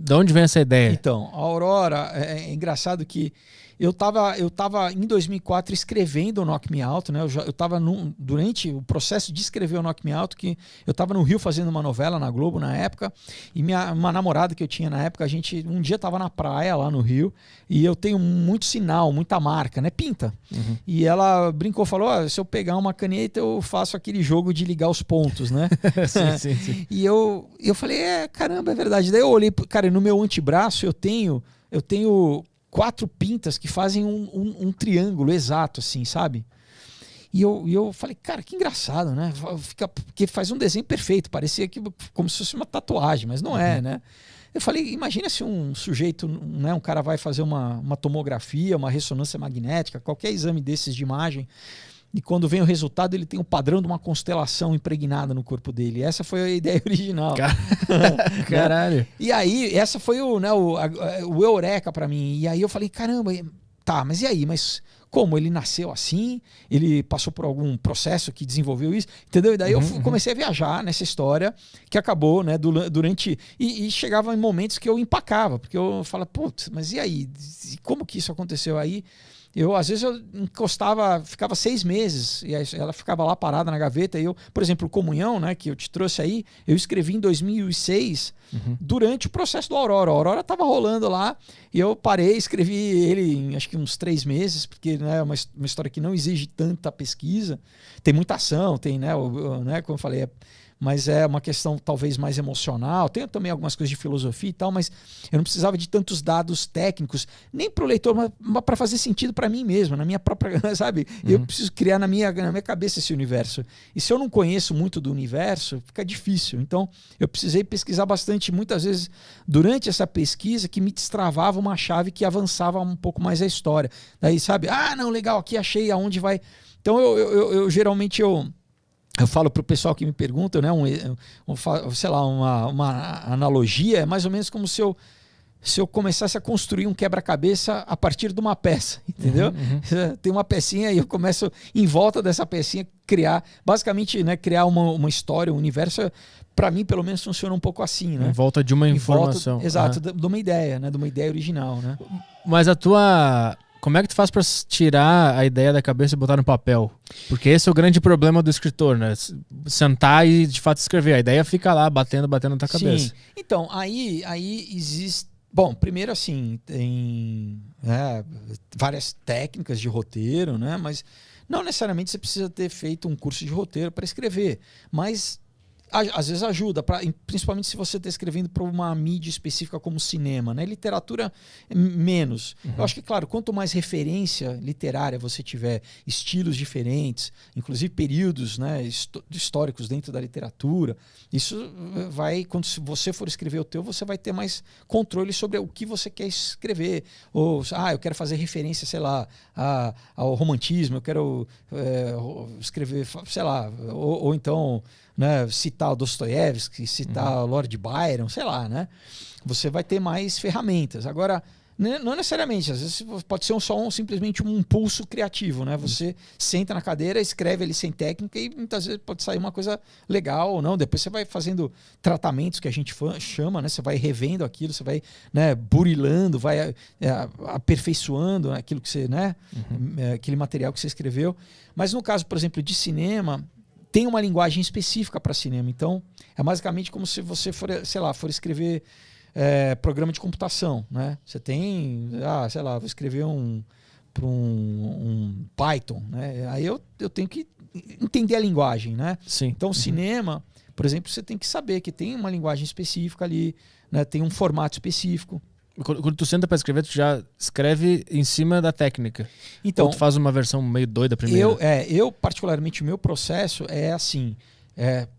De onde vem essa ideia? Então, a Aurora, é engraçado que eu tava em 2004 escrevendo o Knock Me Out, né? Eu tava durante o processo de escrever o Knock Me Out, que eu tava no Rio fazendo uma novela na Globo na época, e uma namorada que eu tinha na época, a gente um dia tava na praia lá no Rio, e eu tenho muito sinal, muita marca, né? Pinta. Uhum. E ela brincou, falou, se eu pegar uma caneta, eu faço aquele jogo de ligar os pontos, né? sim. E eu falei, caramba, é verdade. Daí eu olhei, cara, no meu antebraço eu tenho 4 pintas que fazem um triângulo exato, assim, sabe? E eu falei, cara, que engraçado, né? Porque faz um desenho perfeito, parecia como se fosse uma tatuagem, mas não é, né? Eu falei, imagina se um sujeito, né, um cara vai fazer uma tomografia, uma ressonância magnética, qualquer exame desses de imagem, e quando vem o resultado, ele tem o padrão de uma constelação impregnada no corpo dele. Essa foi a ideia original. Caralho. E aí, essa foi o eureka pra mim. E aí eu falei, caramba, tá, mas e aí? Mas como? Ele nasceu assim? Ele passou por algum processo que desenvolveu isso? Entendeu? E daí eu comecei a viajar nessa história que acabou, né, durante... E chegava em momentos que eu empacava, porque eu falava, putz, mas e aí? Como que isso aconteceu aí? Às vezes eu encostava, ficava 6 meses e ela ficava lá parada na gaveta. E eu, por exemplo, o Comunhão, né, que eu te trouxe aí, eu escrevi em 2006 durante o processo do Aurora. A Aurora estava rolando lá e eu parei, escrevi ele em acho que uns 3 meses, porque né, é uma história que não exige tanta pesquisa. Tem muita ação, tem, né, como eu falei, mas é uma questão talvez mais emocional. Tem também algumas coisas de filosofia e tal, mas eu não precisava de tantos dados técnicos, nem para o leitor, mas para fazer sentido para mim mesmo, na minha própria, sabe? Eu preciso criar na minha cabeça esse universo. E se eu não conheço muito do universo, fica difícil. Então, eu precisei pesquisar bastante, muitas vezes, durante essa pesquisa, que me destravava uma chave que avançava um pouco mais a história. Daí, sabe? Não, legal, aqui achei aonde vai... Então, eu geralmente... Eu falo para o pessoal que me pergunta, né, sei lá, uma analogia, é mais ou menos como se eu começasse a construir um quebra-cabeça a partir de uma peça, entendeu? Tem uma pecinha e eu começo, em volta dessa pecinha, basicamente, né, criar uma história, um universo. Para mim, pelo menos, funciona um pouco assim, né? Em volta de uma informação. Exato, de uma ideia, né? De uma ideia original, né? Mas como é que tu faz pra tirar a ideia da cabeça e botar no papel? Porque esse é o grande problema do escritor, né? Sentar e, de fato, escrever. A ideia fica lá, batendo na tua cabeça. Sim. Então, aí existe... Bom, primeiro assim, tem várias técnicas de roteiro, né? Mas não necessariamente você precisa ter feito um curso de roteiro para escrever. Mas... às vezes ajuda, principalmente se você está escrevendo para uma mídia específica como cinema, né? Literatura, menos. Eu acho que, claro, quanto mais referência literária você tiver, estilos diferentes, inclusive períodos, né, históricos dentro da literatura, isso vai, quando você for escrever o teu, você vai ter mais controle sobre o que você quer escrever. Ou, eu quero fazer referência, sei lá, ao romantismo, eu quero escrever, sei lá, ou então... né, citar o Dostoiévski, citar o Lord Byron, sei lá, né? Você vai ter mais ferramentas. Agora, não necessariamente, às vezes pode ser simplesmente um impulso criativo, né? Você senta na cadeira, escreve ali sem técnica e muitas vezes pode sair uma coisa legal ou não. Depois você vai fazendo tratamentos que a gente chama, né? Você vai revendo aquilo, você vai, né, burilando, vai aperfeiçoando aquilo que você, né? Aquele material que você escreveu. Mas no caso, por exemplo, de cinema, tem uma linguagem específica para cinema. Então, é basicamente como se você for escrever programa de computação, né? Você tem, sei lá, vou escrever um Python, né? Aí eu tenho que entender a linguagem, né? Sim. Então, cinema, por exemplo, você tem que saber que tem uma linguagem específica ali, né? Tem um formato específico. Quando tu senta para escrever, tu já escreve em cima da técnica. Então, ou tu faz uma versão meio doida primeiro? Eu particularmente, o meu processo é assim.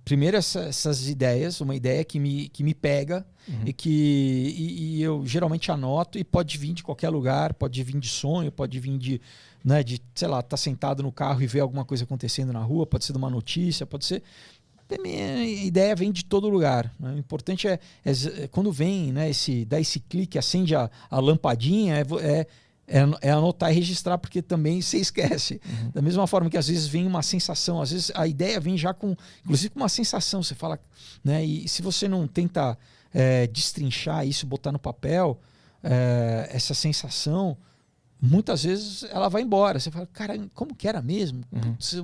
Primeiro essas ideias, uma ideia que me pega e eu geralmente anoto, e pode vir de qualquer lugar, pode vir de sonho, pode vir de sei lá, tá sentado no carro e ver alguma coisa acontecendo na rua, pode ser de uma notícia, pode ser... A minha ideia vem de todo lugar, né? O importante é quando vem, né, dá esse clique, acende a lampadinha, é anotar e registrar, porque também você esquece. Da mesma forma que às vezes vem uma sensação, às vezes a ideia vem já inclusive com uma sensação, você fala, né? E se você não tenta destrinchar isso, botar no papel, essa sensação, muitas vezes ela vai embora. Você fala, cara, como que era mesmo? Putz,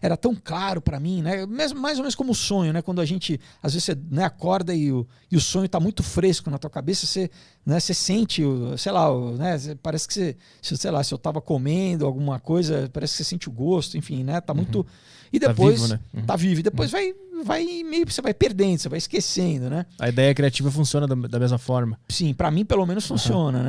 era tão claro para mim, né? Mesmo, mais ou menos como o sonho, né? Quando a gente, às vezes, você, né, acorda e o sonho tá muito fresco na tua cabeça, você, né, você sente, sei lá, né, parece que você, sei lá, se eu tava comendo alguma coisa, parece que você sente o gosto, enfim, né? Tá muito... E depois tá vivo, né? Tá vivo. E depois vai meio que você vai perdendo, você vai esquecendo, né? A ideia criativa funciona da mesma forma. Sim, para mim pelo menos funciona, né?